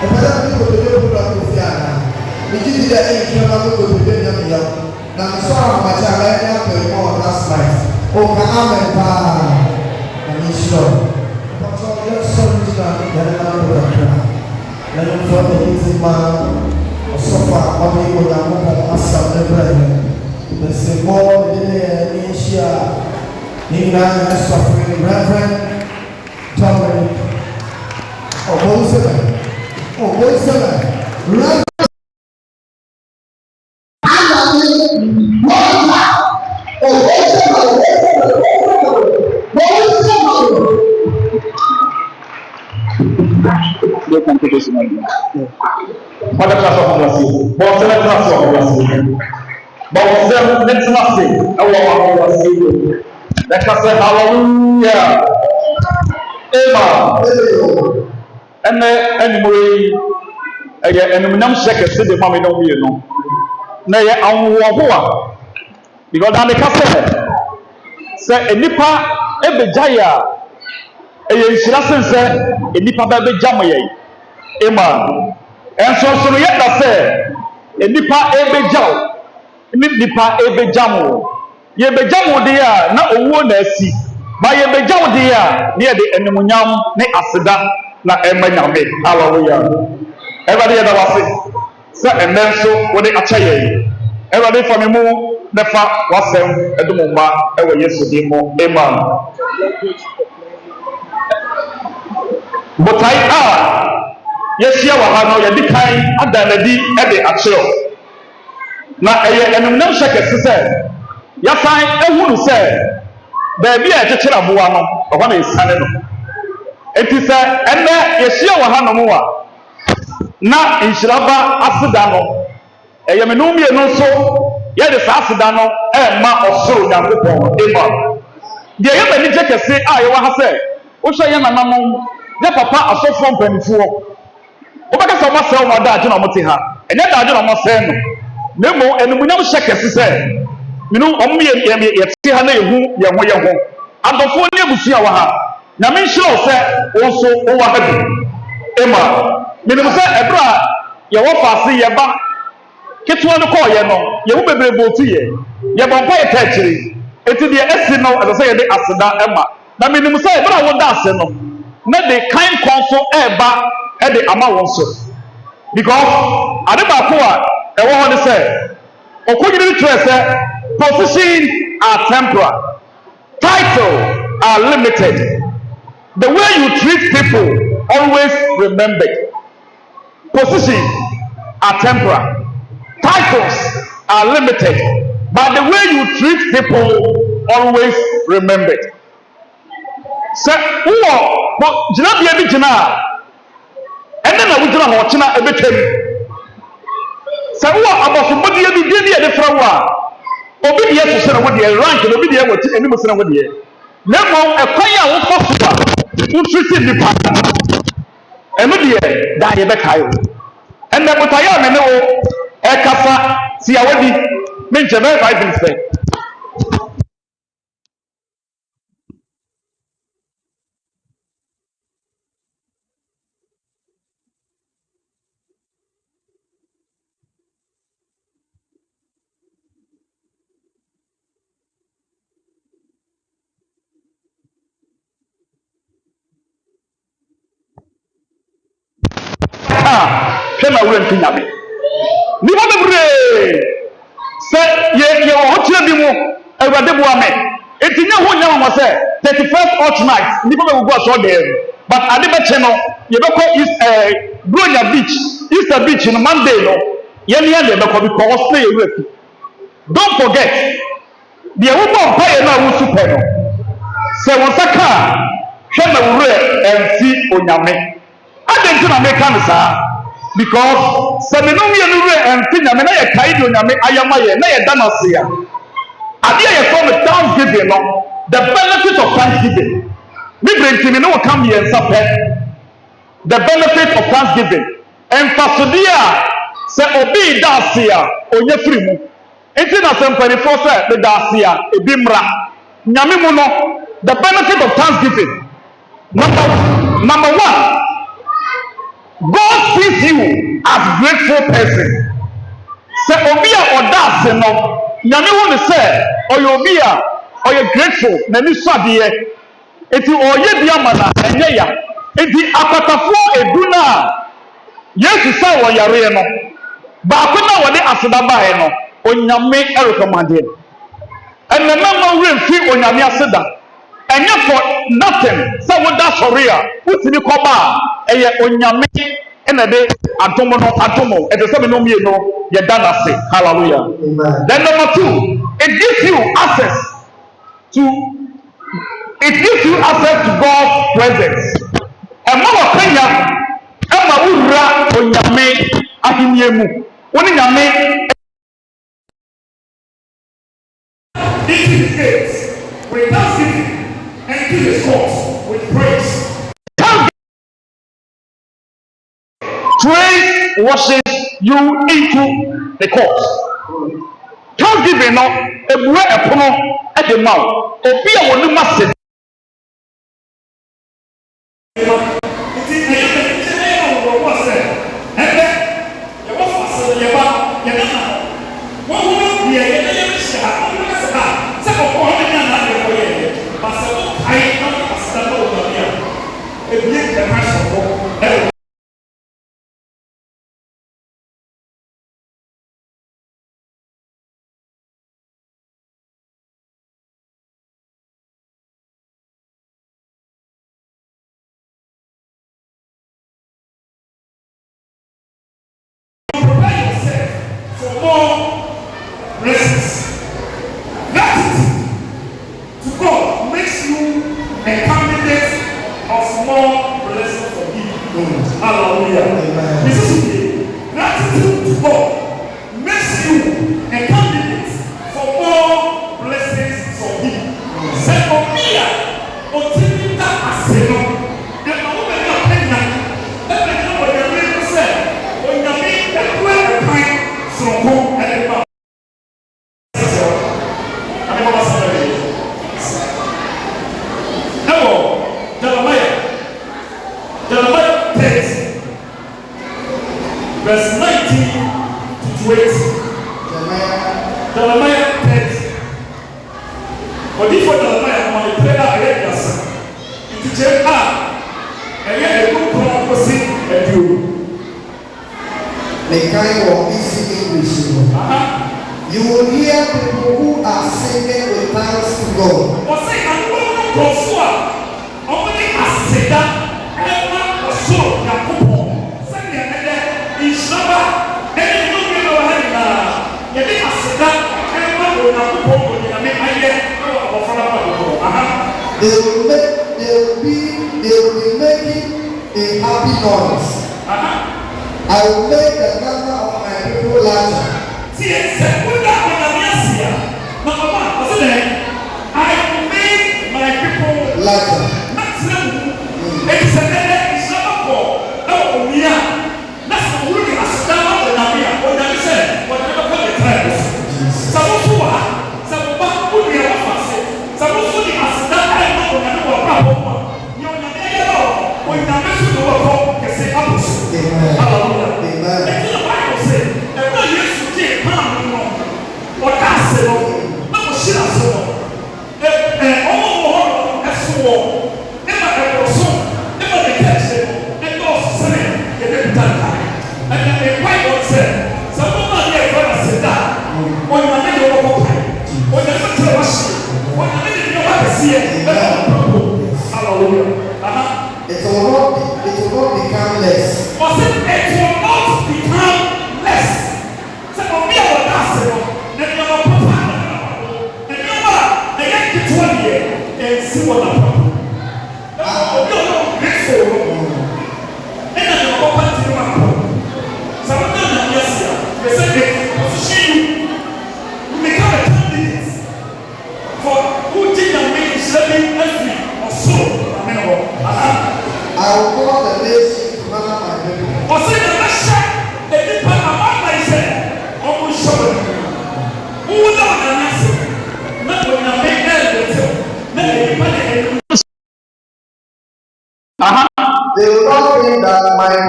Epelea mimi kutoka kwa kufiana. Nikijida hii kama mko kutoka mia. Na msoma machanga yake hapo kwa last night. O kama pa. Na nisho. Kwa sababu ya sonja ya ndio kwa. Na mfano hizi ma sofa wame kwa Mungu asa Ibrahim. Basi mo ile nisha ni nani suffering Reverend Tommy. Oh, boys, right. What a class of blessing. But a class of blessing. But let's not say, I want to see you. Let us say hallelujah. Amen. Anyway, and we don't check a city, mommy don't be, you know. Nay, I'm because I'm the castle. Say, a nipa, a bejaya, a yensirasin say, a nipa baby jammy. Amen. And so yet I say, a nipa ebe jaw, nipa ebe jamu. Ye be jamu dia na owo na asi. Ba ye be jamu dia na de enemunyam ne aseda na ema nyame. Hallelujah. Everybody da wase. Say emen so wo de acha ye. Everybody for me mu na fa wasem edumumba ewo Yesu di mo. Amen. Botai yesia wa ha no ye di kan adanadi e de akyerɛ na ɛyɛ enumnam hyɛ kɛse sɛ yasan ehunu sɛ baabi a ɛkyekyere aboa no ɔhɔ na esane no enti sɛ ɛnɛ yesia wa ha no mu a na nhyiraba aseda no ɛyɛ menum mmienu nso yɛde saa aseda no ɛma ɔsoro nyankopɔn ema deɛ yɛ bani gye kɛse a yɛwɔ ha sɛ wohwɛ yɛ nananom yɛ papa asɔfoɔ mpanimfoɔ wobɛkasa ɔmo asɛe ɔmo adaagye na ɔmo te ha ɛnyɛ daagye na ɔmo asɛe no na mmom animuonyam hyɛ kɛse sɛ menu ɔmo yɛte ha na yɛhu yɛn ho adɔfoɔ ne abusua wɔ ha nyame nhyira wo sɛ wo nso wowɔ ha bi ema menim sɛ ɛberɛ a yɛwɔ faase yɛba ketewa no kɔɔyɛ no yɛho bebree bɔɔtu yɛ yɛbɔ mpa yɛ taakyiri eti deɛ asi no ɛsɛ sɛ yɛde aseda ɛma na menim sɛ ɛberɛ a woda ase no na de kan kɔn so ɛɛba ɛde ama wɔn so because ade baako a ɛwɔ hɔ ne sɛ ɔkɔgyere kyerɛ sɛ position are temporal title are limited the way you treat people always remembered position are temporal titles are limited but the way you treat people always remembered sɛ wowɔ gyinabea bi gyina a ɛnna na wogyina hɔ ɔkyena ɛbɛtwam sɛ wowɔ abɔsobɔdeɛ bi deɛ yɛde frɛ wo a obi deɛ so sɛ wo deɛ rank na obi deɛ wɔ ti anim sɛ wo deɛ na mmom ɛkwan a wokɔ so a wotriti nnipa ɛno deɛ daa yɛbɛkae wo ɛnnɛ botaeɛ a me ne wo ɛkasa si a wadi menkyɛ bɛyɛ 5 minutes pɛ hwɛ na wura mfi nyame nnipa bebree sɛ yɛwɔ hɔ kyerɛ bi mu awurade boa me enti nyɛ ho nyɛ wɔ sɛ 31st hot night nnipa bɛgugu asɔɔ deɛ but ade bɛkye no yɛbɛkɔ bronya beach easter beach no monday no yɛne yɛ deɛ bɛkɔ because na yɛwura fi don't forget deɛ wobɔ mpaeɛ no a wosu pɛ no sɛ wo nsa ka a hwɛ na wura ɛmfi onyame ade nti na meka no saa because sɛ me no mmienu wura ɛmfi nyame na yɛkae de onyame ayɛma yɛ na yɛda no ase a adeɛ yɛfrɛ no thanksgiving no the benefit of thanksgiving ne berɛ nti me ne wo ka mmiɛnsa pɛ the benefit of thanksgiving ɛmfasodeɛ a sɛ obi da ase a ɔnyɛ firi mu nti na sɛ mpanimfoɔ sɛ meda ase a ebi mmra nyame mu no the benefit of thanksgiving number one God sees you as grateful person. Sɛ obi a ɔda ase no nyame hu ne sɛ ɔyɛ obi a ɔyɛ grateful n'ani sɔ adeɛ eti ɔyɛ bi ama na ɛnyɛ ya eti apatafoɔ edu no a yesu sɛ wɔ yareɛ no baako na wɔde aseda baeɛ no onyame ɛrekɔmande no ɛnna mɛma wura mfi onyame aseda ɛnyɛ for nothing sɛ woda sɔre a wotumi kɔba a ɛyɛ onyame ɛna de adom no adomo ɛte sɛ me no mmienu yɛda n'ase hallelujah. Then number 2, it gives you access to God's presence. Ɛma wɔ kanya ɛma wura onyame ahenni mu wɔne nyame into his gates with thanksgiving and to his courts with praise. Praise washes you into the court. Thanksgiving no ebue ɛpono ɛde ma wo obi a wɔne ma se. Verse 19 to 20. Jeremiah 30. But if for Jeremiah, I'm going to pray out here, yes. Into Jeremiah, and yet a good prophecy and you. The kind of easy English. You will hear people who are singing with thanks to God. What's it? I'm going to go for only a sedan and not a soul. Ishaba, any new people are having a sedan and one will not go for the idea of they will be making a happy noise. I will make the number of my people larger. See, number one, what's the name? I will make my people larger. It's not for no, we are.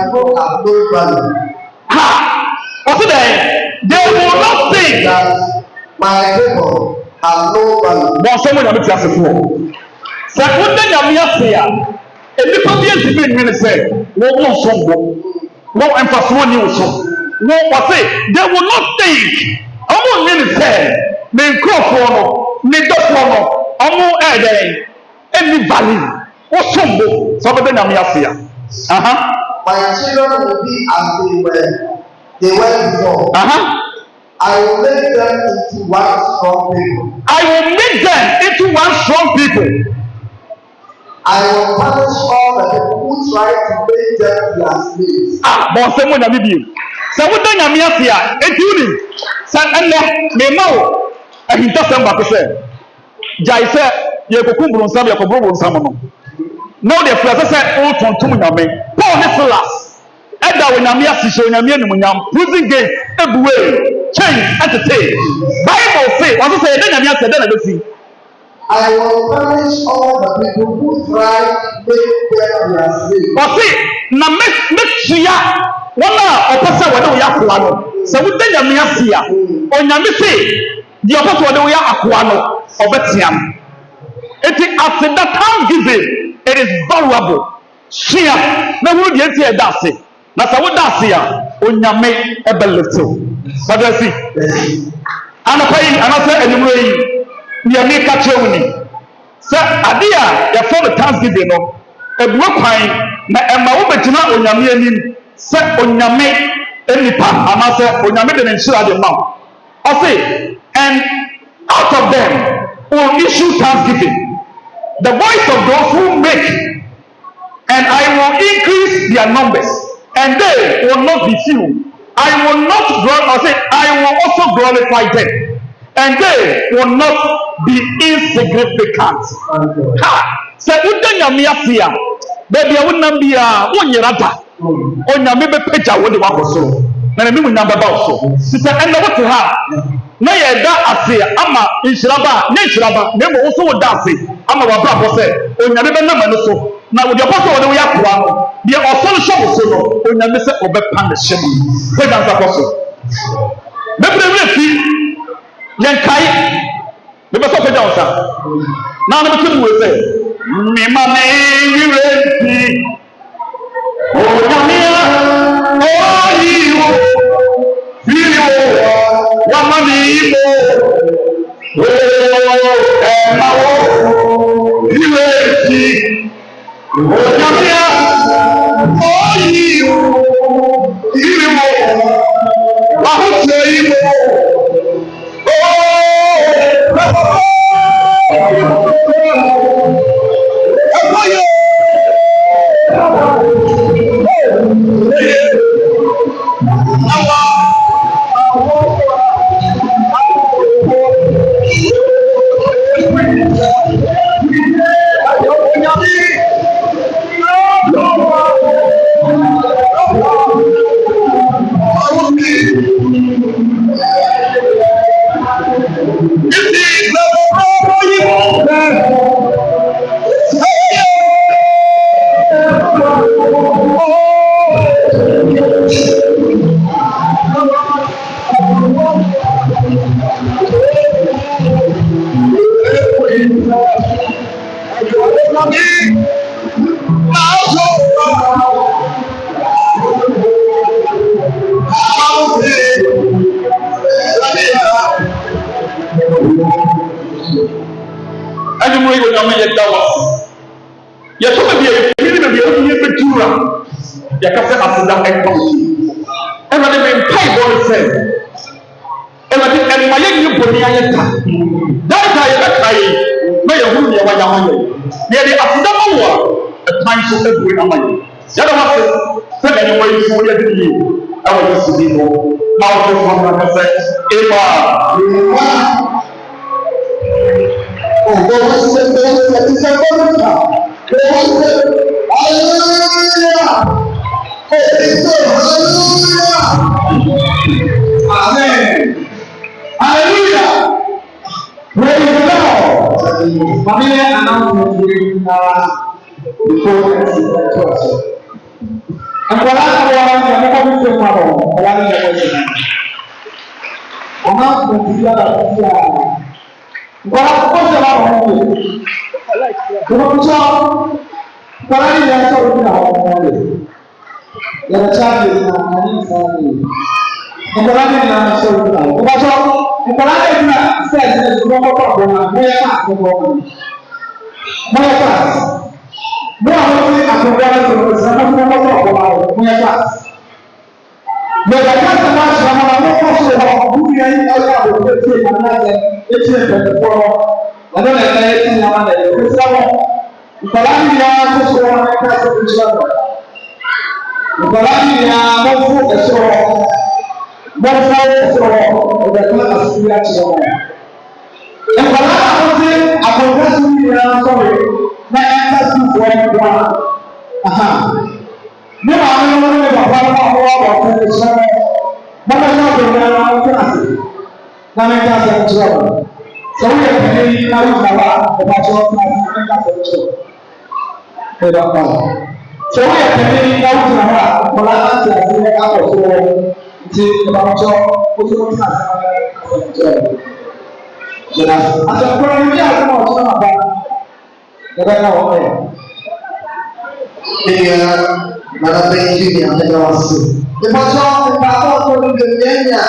people have no value. What's it there? They will not think that my people have no value. But someone will be asked for. So what then you are saying? And the people here to be say, no emphasis on you so. No, what say? They will not think. I'm going to say, me crop me dot any value. What's some? Somebody na me asia. My children will be as they were before. I will make them into one strong people. I will make them into one strong people. I will punish all the people who try to make them their slaves. But someone na bibi. So what do you asia? Etuni. Sa enne me mawo. Ahinta samba ko se. Jai se ye kokumburu nsam ye koburu nsam no. Now the first say all tontum nyame. Paul ne Silas. Eda we nyame asise nyame anim nyam. Prison gate everywhere. Change at the day. Bible say what say den nyame ase den na besi. I will punish all the people who try to make them their slaves. But see, na make chia wona opose wode wo yakoa no. Se wo den nyame ase a, onyame say the opose wode wo yakoa no obetiam. It is after that time giving, it is valuable. Chia na wo de enti e da ase. Na se wo da ase a, onyame e be lifto. But you see, anapai anase enyumre yi ya me ka chewuni sɛ ade a yɛfɔ no thanksgiving no ebuo kwan na ɛma wo betina onyame anim sɛ onyame enipa anasɛ onyame de ne nhyira de ma ɔse and out of them will issue thanksgiving the voice of those who make and I will increase their numbers and they will not be few I will not I will also glorify them and they will not be insignificant. Say, "Uda nyame asia, baby, I will not be a unyerata. Onyame be peja wo de wakoso. Na me mu nyamba ba so. Sister, and what to have? Na ye da asia ama inshiraba, na inshiraba, na mo so wo da ase. Ama wa bra bo say, onyame be na ma no so. Na wo de apostle wo de wo yakoa no. De osolo show so no, onyame se obepa na hyem. Say that apostle. Me pray fi Yankai, the best of the Johnson. Now, the two will say, Mimane, you ready? Oh, Yamia, oh, you, Yamani, oh, you ready? Oh, Yamia, oh, you, I say, you. Amen. Hallelujah. Praise the Lord. Familiar announcement before Akwara ko ya mo ko bi ma bo. Akwara ni ya ko. Ama ko ti ya la ti ya. Akwara ko se ma bo. Ko ko akwara ni ya so ko na ho. Ya cha ni na ni sa ni. Akwara ni na so ko na. Ko akwara ni na se se ko ko ko na. Mo ya pa ko ko. Mo ya pa. Mo àwọn tí àtúntò tó ń sọ fún ọmọ ọkọ àwọn ọmọ ẹgbà lọ́dọ̀ káàkiri máa ṣe àwọn ọmọ ọkọ ṣe wọn ọdún yẹn ọjọ́ àbòkú etí ìmọ̀ náà jẹ etí ìpẹ̀lẹ̀ fọ́rọ̀ ọdún ẹ̀ka etí ìyá wọn lẹ́yìn òkú sáwọn ìkọ̀lá nìyà tó ṣe wọn ẹ̀ka tó fi ṣe ọ̀dọ̀ ìkọ̀lá nìyà wọ́n fún ẹ̀ṣọ́ ọ̀dọ̀ tó ń àṣírí àti ọ̀wọ̀ ìkọ̀lá àwọn tí àbòkú ẹ̀ṣọ́ nìyà sọ̀rọ̀ na ẹ̀ka sí ìfọ̀ ẹ̀kọ́ ní wàá ní wọn ní bàbá náà wọ́n wà fún ẹ̀ṣọ́ bàbá náà bẹ̀rẹ̀ náà wọ́n fún àṣẹ náà ẹ̀ka sí ẹ̀ṣọ́ sọ̀rọ̀ yẹ kẹ́kẹ́ yìí náà yóò bàbá bàbá tí wọ́n fún àṣẹ ẹ̀ka sí ẹ̀ṣọ́ ẹ̀dá pa sọ̀rọ̀ yẹ kẹ́kẹ́ yìí náà yóò bàbá ọ̀la láti àṣẹ ẹ̀ka pọ̀ tó wọ́n ti bàbá tí wọ́n fún àṣẹ ẹ̀ṣọ́ àtẹ̀kùnrin ní àtúnwò ọ̀tún náà bá Kadang orang dia mana benci ni ada kawasan. Dimasuk kita tu dunia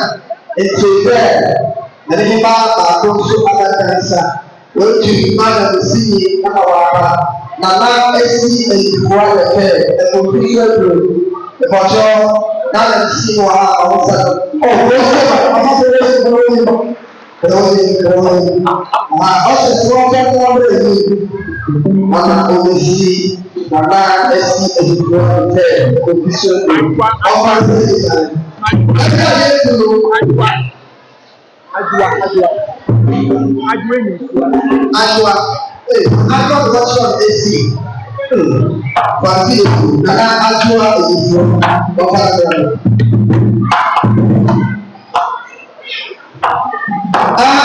itu dari kita takut suka terasa. Wajib mana di sini apa apa. Nana esi kuat leke, berpikir dulu. Dimasuk nana di sini wah kawasan. Oh boleh apa boleh sebelum Terus, maka sesuatu yang berbeda, mana komisi, mana esi edukuan komisi apa saja. Ada itu, ajwa version esi, pasti itu, karena ajwa itu apa saja.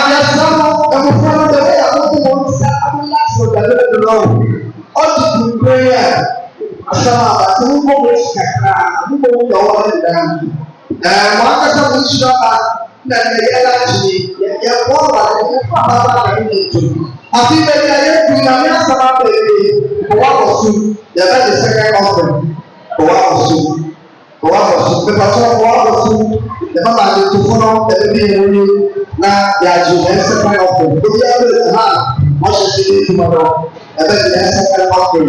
Biasanya kamu dari aku mau sangat sudah belum. Ojo dunia, asal aku mau bersekarang, aku mau jawab dan maka saya sudah dan dia lagi ya boleh apa ini. Tapi dia bilangnya sama baby, bawa kosu, ya kan disekarang kosu, bawa kosu, bawa kosu. Lepas lagi tu pun dari ini na ya jual sekarang apa? Dia ada masih sini cuma ada dia sekarang apa?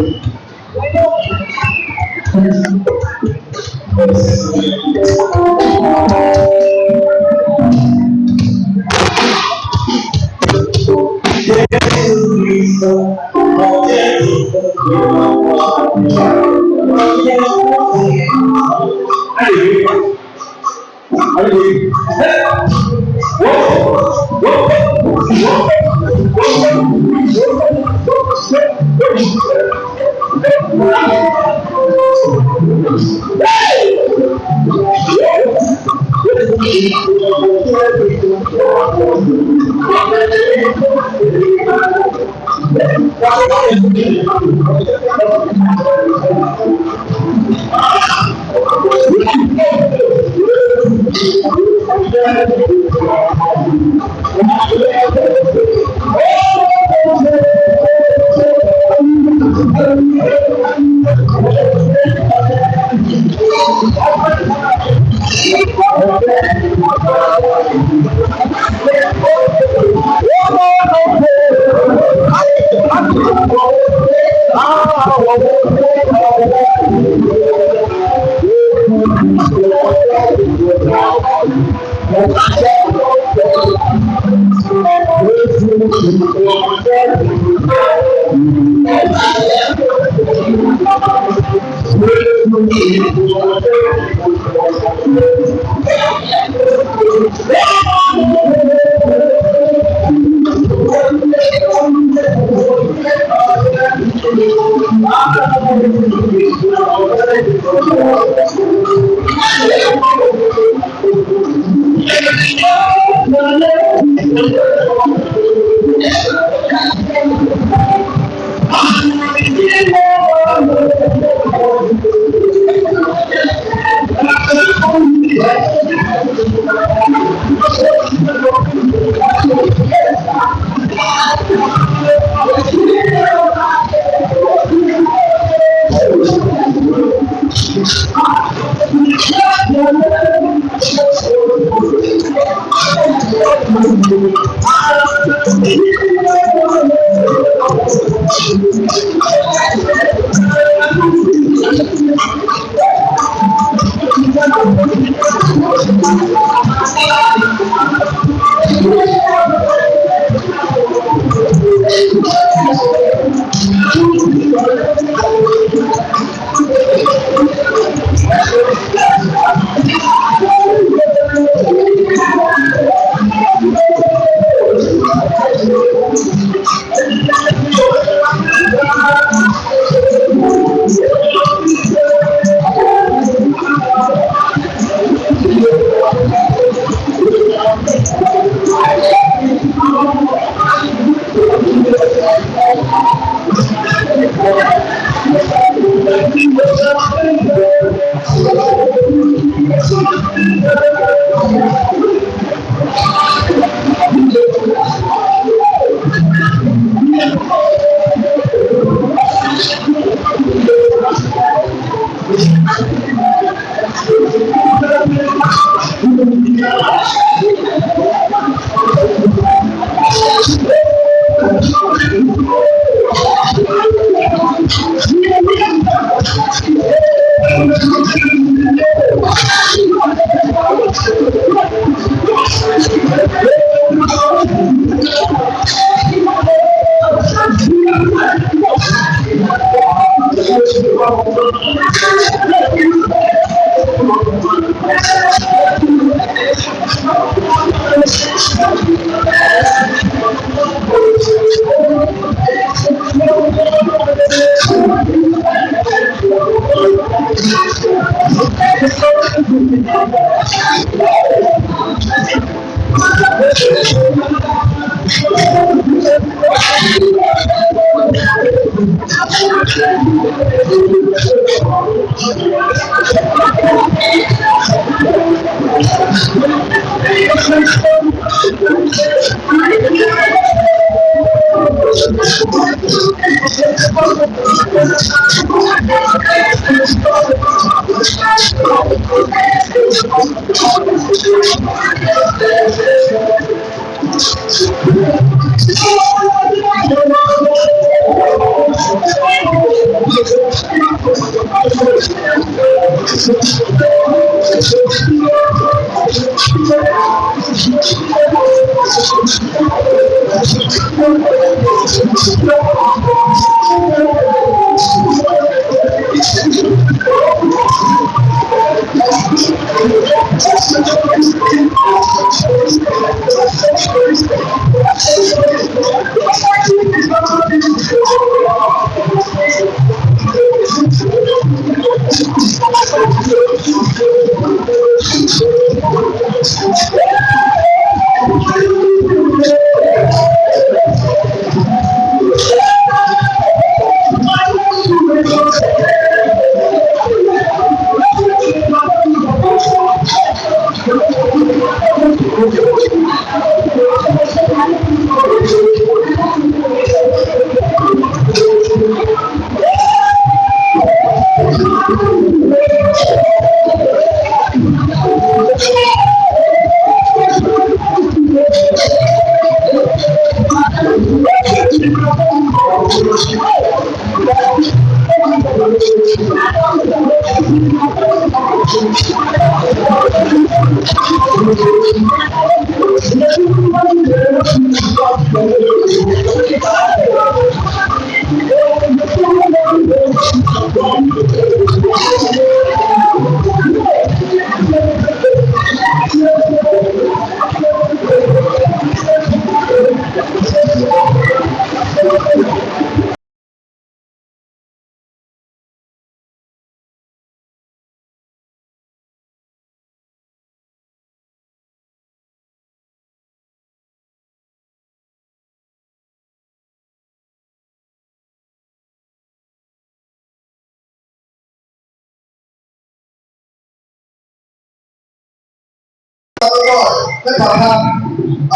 Papa,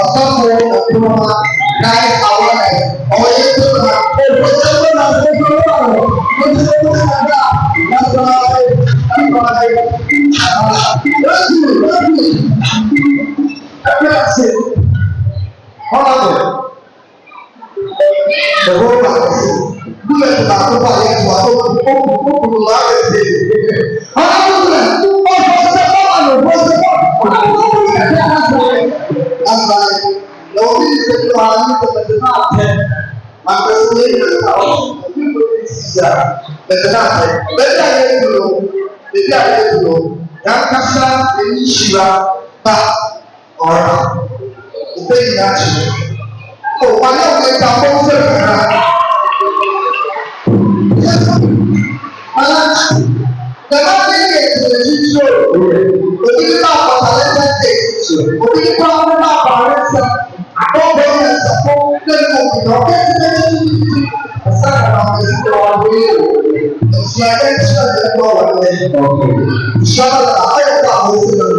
asafo ọkùnrin Christ awareness. Ọ̀rọ̀ yẹn tó nà ọ̀pọ̀lọpọ̀ náà ṣe kí wọ́n wà lọ. Wọ́n ti ṣe wọ́n ṣàgbà lásán ayé lásán ayé. Lọ́sùn ẹgbẹ́ àṣẹ ọ̀làbẹ̀ ẹ̀rọ bá búlẹ̀ tó bá tó bá yẹ tó àtó kókòrò láti ṣe. Ọ̀làbẹ̀ ọ̀sẹ̀ bá wà lọ bọ́ sí bọ́ ọ̀làbẹ̀ ẹ̀jẹ̀ àṣẹ. Lásán ayé lọ́wọ́ bí ìṣe tó wà ní tẹ̀lé náà tẹ̀ máa bẹ̀ sí ní ìrẹ̀lẹ̀ àwọn ìṣiṣẹ́ tẹ̀lé náà tẹ̀. Bẹ́ẹ̀ni àyè dùnú bẹ́ẹ̀ni àyè dùnú yankasa èyí ṣìra bá ọ̀rọ̀ òbẹ́ yìí náà ṣe. Ó wà ní ọ̀gbìn ìta fún sẹ́yìn náà. Tẹ̀lé ní ètò ìdíjọ́ òbí nípa àpàtàlẹ́sẹ̀ tẹ̀ òbí nípa nípa àpàlẹ́sẹ̀ àkọ́kọ́ yẹn sọ̀kọ́ lẹ́nu òkùnà kẹ́kẹ́ ọ̀sán àwọn ọ̀gbìn wà lórí ìṣe ẹgbẹ́ ìṣẹ́ ìjọba wà lẹ́yìn ọ̀gbìn ìṣọ́nà àyẹ̀wò àwọn òṣèlú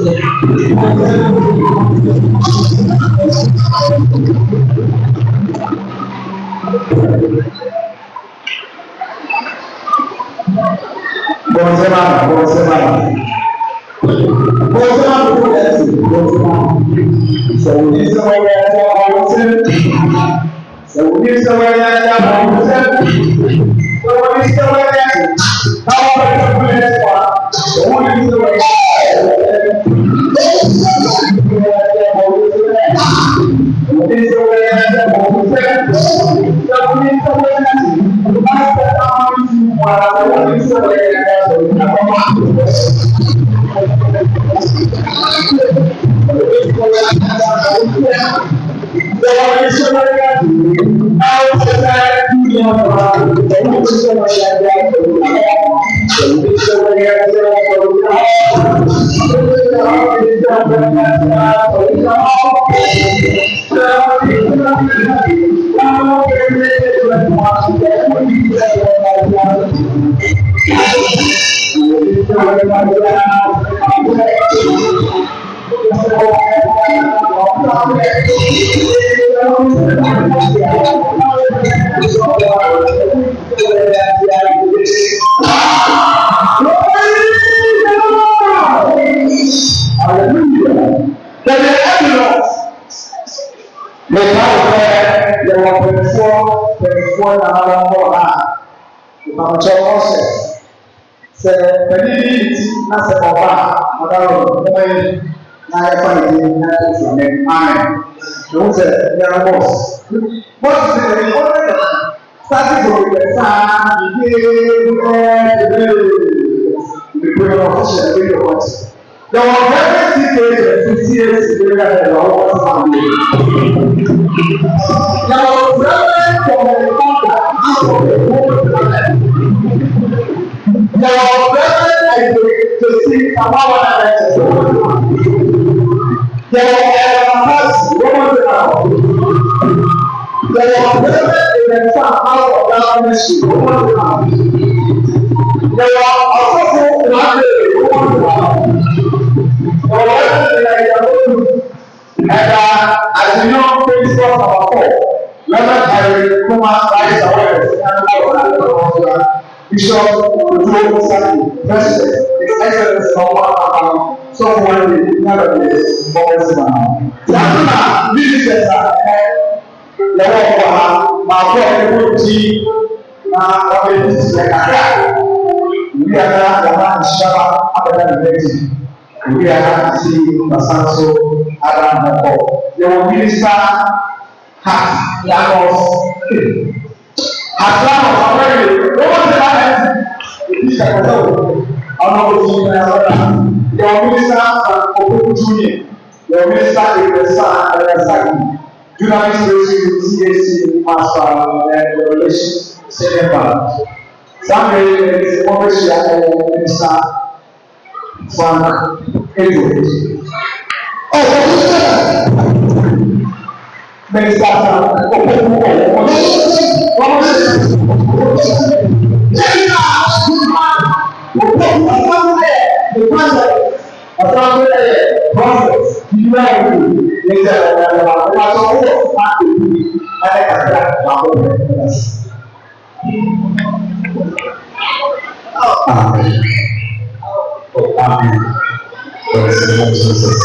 Bọ́sẹ̀mà kò lẹ́sìn bọ́sẹ̀mà. Sẹ̀wọ̀dì sẹ́wọ̀dì ẹ̀jẹ̀ ọ̀húnṣẹ́. Sẹ̀wọ̀dì sẹ́wọ̀dì ẹ̀jẹ̀ ọ̀húnṣẹ́. Sẹ̀wọ̀dì sẹ́wọ̀dì ẹ̀jẹ̀ káwọn ẹ̀jẹ̀ fún ẹ̀jẹ̀ wa. Sẹ̀wọ̀dì sẹ́wọ̀dì ẹ̀jẹ̀ ada kakra baako bɛ amen amen Jesus.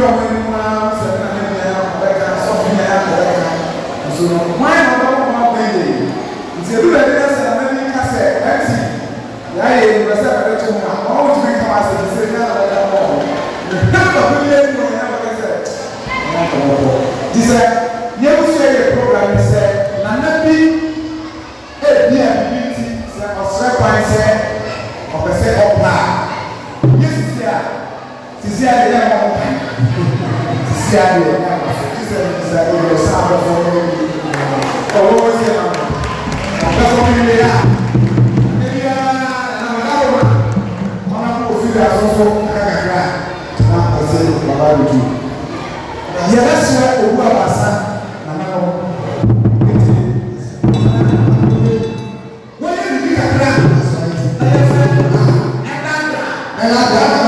ọmọ ẹni wọn sẹ́ni náà ní ẹ̀yà ọ̀bẹ̀ka sọ́ọ̀fù ní ẹ̀yà ọ̀bẹ̀ka nso wọ́n yẹn ọ̀bẹ̀ wọn máa pẹ́ yẹ nti ebi bẹ̀ ní ẹsẹ̀ náà ní kásẹ̀ ẹ̀tì yà yẹ ìrẹsẹ̀ bẹ̀rẹ̀ tó mu a wọ́n wọ́n ti fi kama sẹ̀ ṣe ní ẹ̀yà ọ̀bẹ̀ka mọ̀ ọ́ nígbà tó ní ẹni wọn yẹn ọ̀bẹ̀ sẹ̀ ti sẹ́ yẹ kó sẹ́ yẹ program sẹ́ nana bi ebi a bi ti sẹ́ ọ̀sẹ̀ kwan sẹ́ ọ̀bẹ̀ sẹ́ ọ̀pá yẹ sisi a yẹ ọmọ kan sisi a yẹ ọmọ kan sisi a yẹ ọmọ sáà bẹ fọ ọmọ yẹ ọwọ wọn sẹ ọmọ ọbẹ fọ mi lé ya ẹbi ya ẹnna wọn náà wọn náà kó òfin yà sọsọ kakra náà ọsẹ bàbá yẹ tu yẹ bẹ sẹ owó abasa nana wọn ètè wọn yẹ bibi kakra ẹyẹ fẹ ẹnada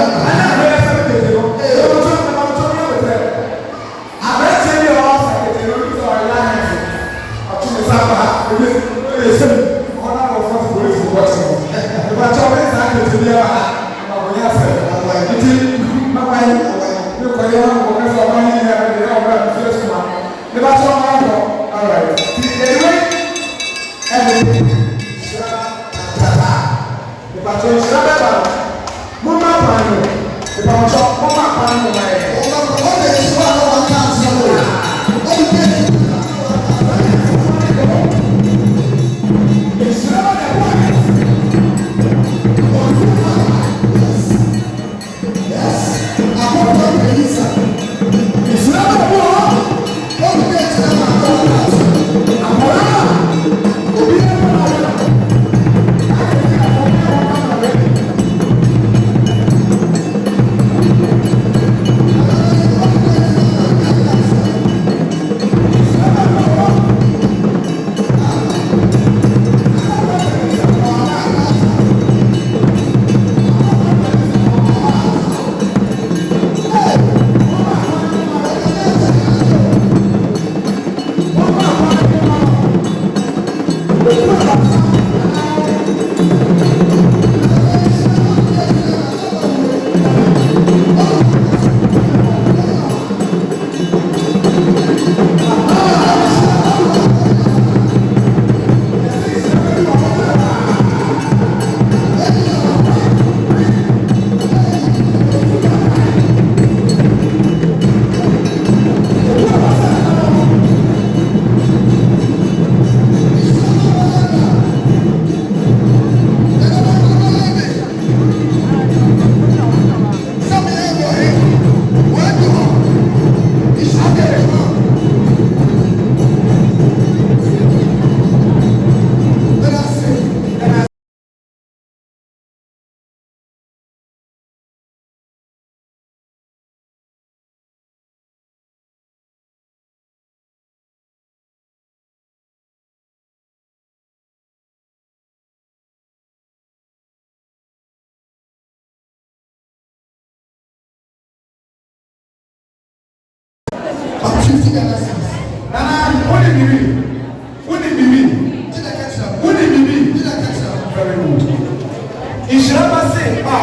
ìṣẹ́ bá sì pa